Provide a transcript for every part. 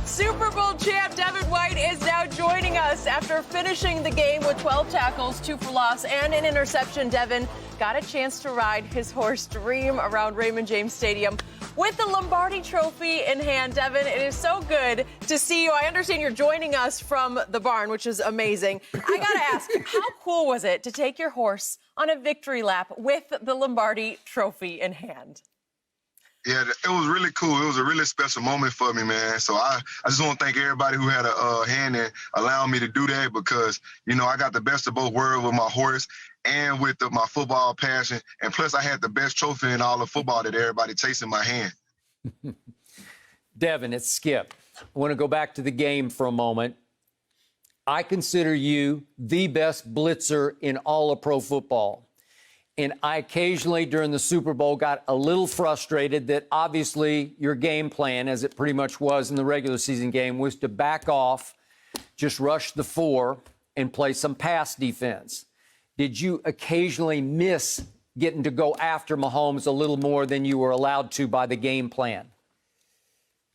Super Bowl champ Devin White is now joining us after finishing the game with 12 tackles, 2 for loss, and an interception. Devin got a chance to ride his horse Dream around Raymond James Stadium with the Lombardi trophy in hand. Devin, it is so good to see you. I understand you're joining us from the barn, which is amazing. I got to ask, how cool was it to take your horse on a victory lap with the Lombardi trophy in hand? Yeah, it was really cool. It was a really special moment for me, man. So I just want to thank everybody who had a hand in allowing me to do that because, you know, I got the best of both worlds with my horse and with my football passion. And plus, I had the best trophy in all of football that everybody takes in my hand. Devin, it's Skip. I want to go back to the game for a moment. I consider you the best blitzer in all of pro football. And I occasionally, during the Super Bowl, got a little frustrated that obviously your game plan, as it pretty much was in the regular season game, was to back off, just rush the 4, and play some pass defense. Did you occasionally miss getting to go after Mahomes a little more than you were allowed to by the game plan?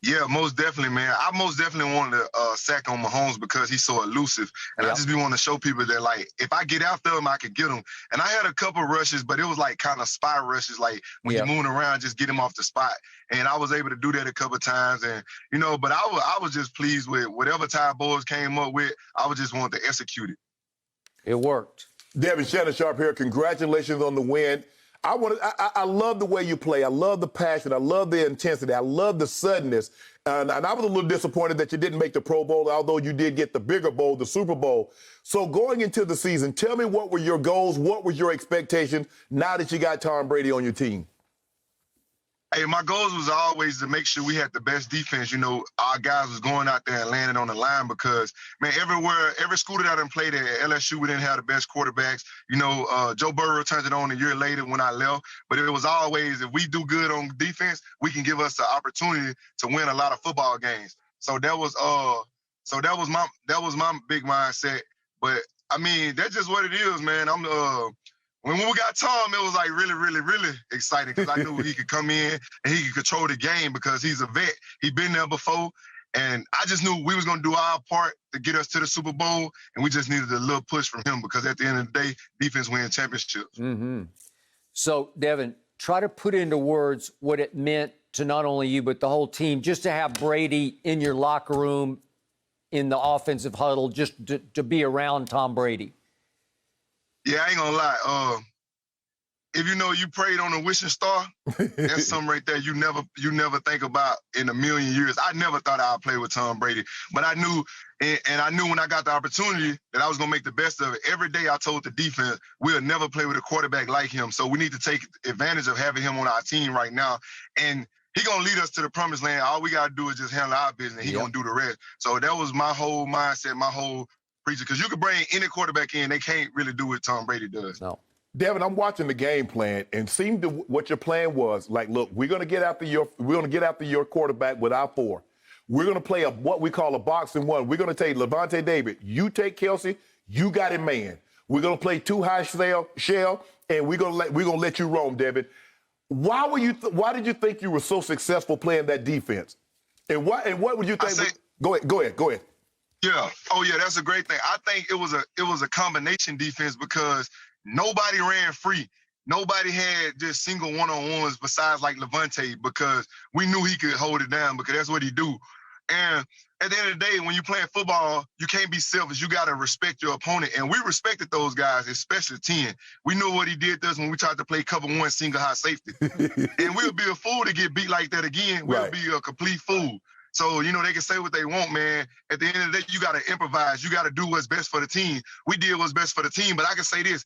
Yeah, most definitely, man. I most definitely wanted to sack on Mahomes because he's so elusive. And I just be wanting to show people that, like, if I get after him, I could get him. And I had a couple rushes, but it was like kind of spy rushes, like when you're moving around, just get him off the spot. And I was able to do that a couple times. And, you know, but I was just pleased with whatever Ty Boys came up with. I was just wanting to execute it. It worked. Devin, Shannon, Sharpe here. Congratulations on the win. I love the way you play. I love the passion. I love the intensity. I love the suddenness. And I was a little disappointed that you didn't make the Pro Bowl, although you did get the bigger bowl, the Super Bowl. So going into the season, tell me what were your goals? What was your expectation now that you got Tom Brady on your team? Hey, my goals was always to make sure we had the best defense. You know, our guys was going out there and landing on the line because, man, every school that I done played at LSU, we didn't have the best quarterbacks. You know, Joe Burrow turned it on a year later when I left. But it was always, if we do good on defense, we can give us the opportunity to win a lot of football games. So that was my big mindset. But I mean, that's just what it is, man. When we got Tom, it was like really, really, really exciting because I knew he could come in and he could control the game because he's a vet. He'd been there before. And I just knew we was going to do our part to get us to the Super Bowl, and we just needed a little push from him because at the end of the day, defense wins championships. Mm-hmm. So, Devin, try to put into words what it meant to not only you but the whole team just to have Brady in your locker room in the offensive huddle, just to be around Tom Brady. Yeah, I ain't gonna lie. If you know you prayed on a wishing star, that's something right there you never think about in a million years. I never thought I'd play with Tom Brady, but I knew, and I knew when I got the opportunity that I was gonna make the best of it. Every day I told the defense we'll never play with a quarterback like him, so we need to take advantage of having him on our team right now. And he gonna lead us to the promised land. All we gotta do is just handle our business. He gonna do the rest. So that was my whole mindset, my whole preacher, because you can bring any quarterback in, they can't really do what Tom Brady does. No. Devin, I'm watching the game plan, and seemed to what your plan was. Like, look, we're gonna get after your quarterback with our 4. We're gonna play what we call a box and 1. We're gonna take Levante David. You take Kelsey. You got him, man. We're gonna play 2 high shell, and we're gonna let you roam, Devin. Why did you think you were so successful playing that defense? And what would you think? Go ahead. Yeah. Oh, yeah, that's a great thing. I think it was a combination defense because nobody ran free. Nobody had just single one-on-ones besides like Levante because we knew he could hold it down because that's what he do. And at the end of the day, when you're playing football, you can't be selfish. You got to respect your opponent. And we respected those guys, especially 10. We knew what he did to us when we tried to play cover 1 single high safety. And we'll be a fool to get beat like that again. We'll be a complete fool. So, you know, they can say what they want, man. At the end of the day, you got to improvise. You got to do what's best for the team. We did what's best for the team, but I can say this.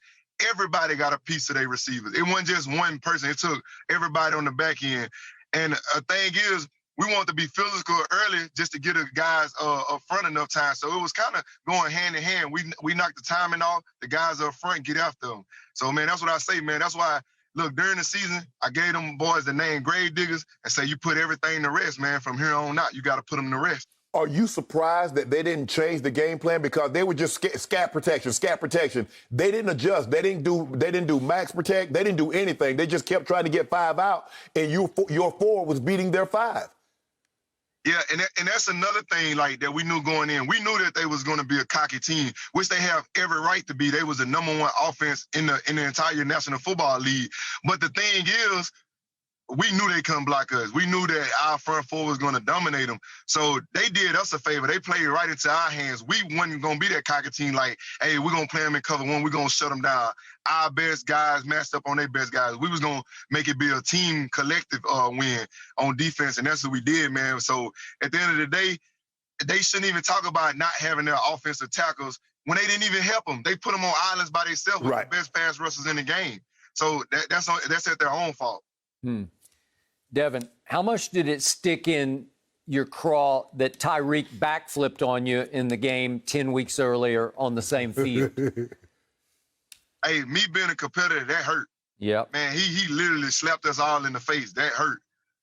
Everybody got a piece of their receivers. It wasn't just one person. It took everybody on the back end. And a thing is, we want to be physical early just to get the guys up front enough time. So it was kind of going hand in hand. We knocked the timing off. The guys up front get after them. So, man, that's what I say, man. That's why, look, during the season, I gave them boys the name grave diggers and say you put everything to rest, man. From here on out, you got to put them to rest. Are you surprised that they didn't change the game plan because they were just scat protection? They didn't adjust. They didn't do max protect. They didn't do anything. They just kept trying to get 5 out, and your 4 was beating their 5. Yeah, and that's another thing like that we knew going in. We knew that they was going to be a cocky team, which they have every right to be. They was the #1 offense in the entire National Football League. But the thing is, we knew they couldn't block us. We knew that our front four was going to dominate them. So they did us a favor. They played right into our hands. We wasn't going to be that cocky team like, hey, we're going to play them in cover one. We're going to shut them down. Our best guys matched up on their best guys. We was going to make it be a team collective win on defense, and that's what we did, man. So at the end of the day, they shouldn't even talk about not having their offensive tackles when they didn't even help them. They put them on islands by themselves with the best pass rushers in the game. So that's at their own fault. Devin, how much did it stick in your craw that Tyreek backflipped on you in the game 10 weeks earlier on the same field? Hey, me being a competitor, that hurt. Yeah. Man, he literally slapped us all in the face. That hurt.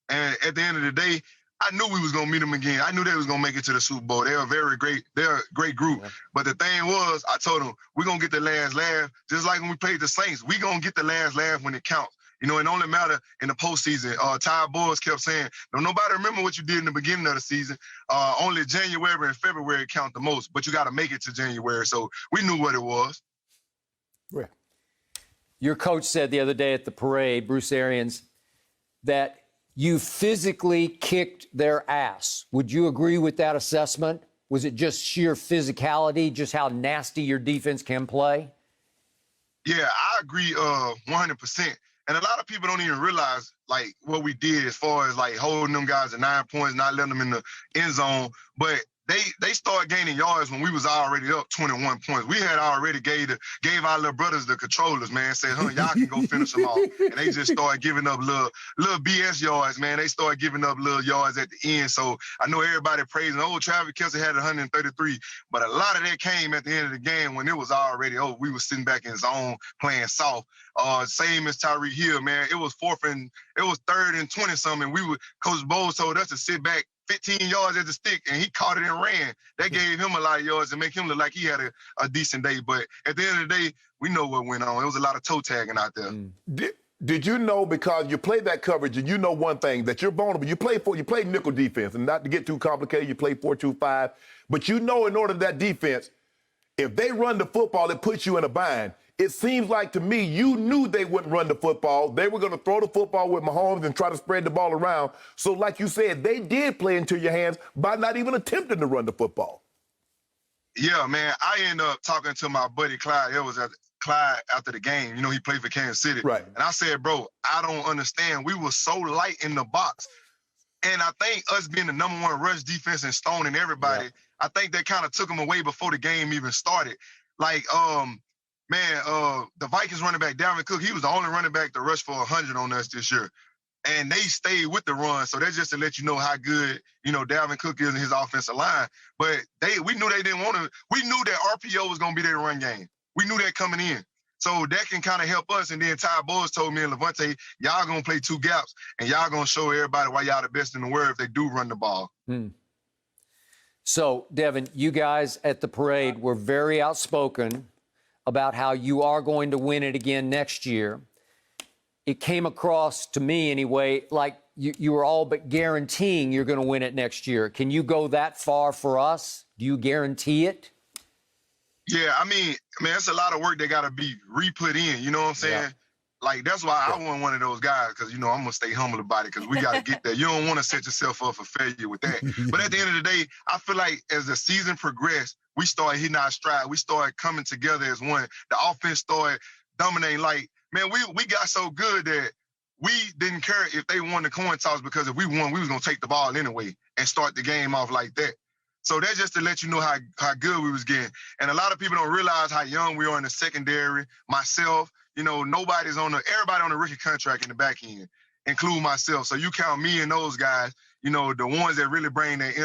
And at the end of the day, I knew we was going to meet them again. I knew they was going to make it to the Super Bowl. They're a great group. Yeah. But the thing was, I told them, we're going to get the last laugh. Just like when we played the Saints, we're going to get the last laugh when it counts. You know, it only matter in the postseason. Ty Boys kept saying, don't nobody remember what you did in the beginning of the season. Only January and February count the most, but you got to make it to January. So we knew what it was. Yeah. Your coach said the other day at the parade, Bruce Arians, that you physically kicked their ass. Would you agree with that assessment? Was it just sheer physicality, just how nasty your defense can play? Yeah, I agree 100%. And a lot of people don't even realize, like, what we did as far as, like, holding them guys at 9 points, not letting them in the end zone. But they started gaining yards when we was already up 21 points. We had already gave our little brothers the controllers, man, said, y'all can go finish them off. And they just started giving up little BS yards, man. They started giving up little yards at the end. So I know everybody praising, Travis Kelce had 133. But a lot of that came at the end of the game when it was already over. We were sitting back in zone playing soft. Same as Tyreek Hill, man. It was 3rd and 20 something. Coach Bowles told us to sit back 15 yards at the stick, and he caught it and ran. That gave him a lot of yards and make him look like he had a decent day. But at the end of the day, we know what went on. It was a lot of toe tagging out there. Did you know, because you play that coverage and you know one thing, that you're vulnerable. You play nickel defense, and not to get too complicated, you play 4-2-5. But you know, in order to that defense, if they run the football, it puts you in a bind. It seems like to me you knew they wouldn't run the football. They were going to throw the football with Mahomes and try to spread the ball around. So like you said, they did play into your hands by not even attempting to run the football. Yeah, man. I ended up talking to my buddy Clyde. It was Clyde after the game. You know, he played for Kansas City. Right. And I said, bro, I don't understand. We were so light in the box. And I think us being the #1 rush defense and stoning everybody, I think that kind of took them away before the game even started. Like, the Vikings running back, Devin Cook, he was the only running back to rush for 100 on us this year. And they stayed with the run. So that's just to let you know how good, Devin Cook is in his offensive line. But we knew they didn't want to. We knew that RPO was going to be their run game. We knew that coming in. So that can kind of help us. And then Ty Boys told me and Levante, y'all going to play 2 gaps, and y'all going to show everybody why y'all the best in the world if they do run the ball. So, Devin, you guys at the parade were very outspoken about how you are going to win it again next year. It came across to me anyway, like you were all but guaranteeing you're going to win it next year. Can you go that far for us? Do you guarantee it? Yeah, I mean, it's a lot of work that got to be re-put in, you know what I'm saying? Yeah. Like, that's why I wasn't one of those guys, because, I'm going to stay humble about it, because we got to get there. You don't want to set yourself up for failure with that. But at the end of the day, I feel like as the season progressed, we started hitting our stride. We started coming together as one. The offense started dominating. Like, man, we got so good that we didn't care if they won the coin toss, because if we won, we was going to take the ball anyway and start the game off like that. So that's just to let you know how good we was getting. And a lot of people don't realize how young we are in the secondary. Myself, everybody on the rookie contract in the back end, including myself. So you count me and those guys, the ones that really bring that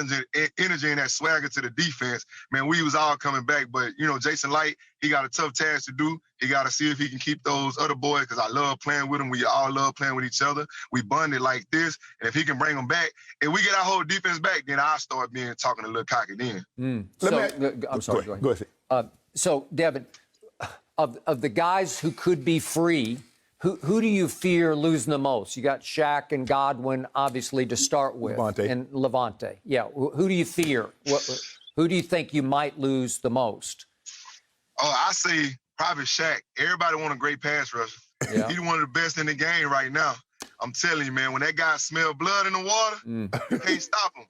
energy and that swagger to the defense. Man, we was all coming back. But, Jason Light, he got a tough task to do. He got to see if he can keep those other boys, because I love playing with them. We all love playing with each other. We bonded like this. And if he can bring them back, if we get our whole defense back, then I'll start talking a little cocky then. I'm sorry. Go ahead. So, Devin, of the guys who could be free Who do you fear losing the most? You got Shaq and Godwin, obviously, to start with. Levante. And Levante. Yeah. Who do you fear? Who do you think you might lose the most? Oh, I say probably Shaq. Everybody want a great pass rusher. Yeah. He's one of the best in the game right now. I'm telling you, man, when that guy smell blood in the water, you can't stop him.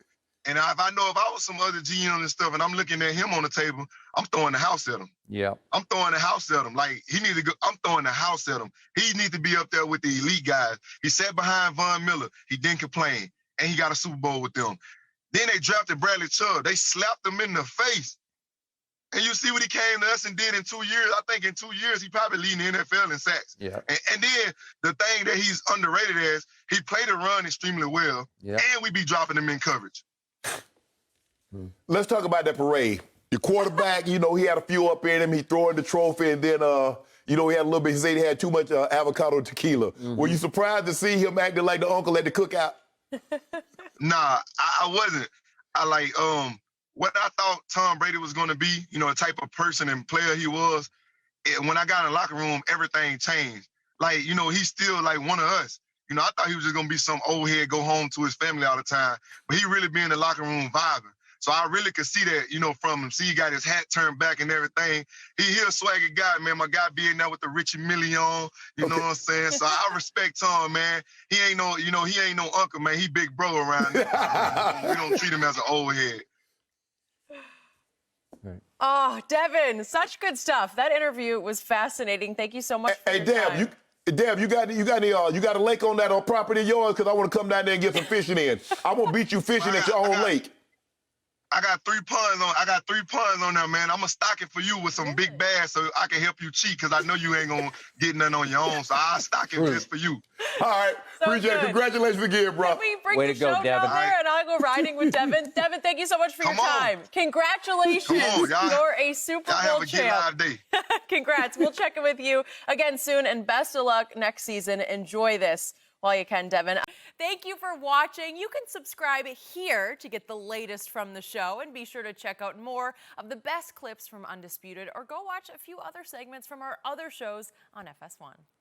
And if I was some other GM and stuff and I'm looking at him on the table, I'm throwing the house at him. Yeah. I'm throwing the house at him. Like, he need to go. I'm throwing the house at him. He needs to be up there with the elite guys. He sat behind Von Miller. He didn't complain. And he got a Super Bowl with them. Then they drafted Bradley Chubb. They slapped him in the face. And you see what he came to us and did in 2 years. I think in 2 years, he probably leading the NFL in sacks. Yeah. And then the thing that he's underrated as, he played the run extremely well. Yeah. And we be dropping him in coverage. Let's talk about that parade. Your quarterback, he had a few up in him. He throwing the trophy, and then, he had a little bit. He said he had too much avocado tequila. Were you surprised to see him acting like the uncle at the cookout? Nah, I wasn't. What I thought Tom Brady was going to be, the type of person and player he was, when I got in the locker room, everything changed. Like, he's still like one of us. I thought he was just going to be some old head, go home to his family all the time. But he really be in the locker room vibing. So I really could see that, from him. See, he got his hat turned back and everything. He a swagger guy, man. My guy be in there with the Richie Million, you know what I'm saying? So I respect Tom, man. He ain't no, he ain't no uncle, man. He big bro around here. We don't treat him as an old head. Oh, Devin, such good stuff. That interview was fascinating. Thank you so much for your time. Dev, you got a lake on that property of yours? Because I want to come down there and get some fishing in. I'm gonna beat you fishing at your own lake. I got 3 ponds on. I got 3 ponds on there, man. I'm gonna stock it for you with some big bass so I can help you cheat because I know you ain't gonna get nothing on your own. So I'll stock it just for you. All right, So appreciate it. Congratulations again, bro. Can we bring Way the to go, show Devin. down there and I'll go riding with Devin? Devin, thank you so much for your time. Congratulations. Come on, y'all. You're a Super Y'all Bowl have a good champ. live day. Congrats. We'll check in with you again soon and best of luck next season. Enjoy this while you can, Devin. Thank you for watching. You can subscribe here to get the latest from the show and be sure to check out more of the best clips from Undisputed or go watch a few other segments from our other shows on FS1.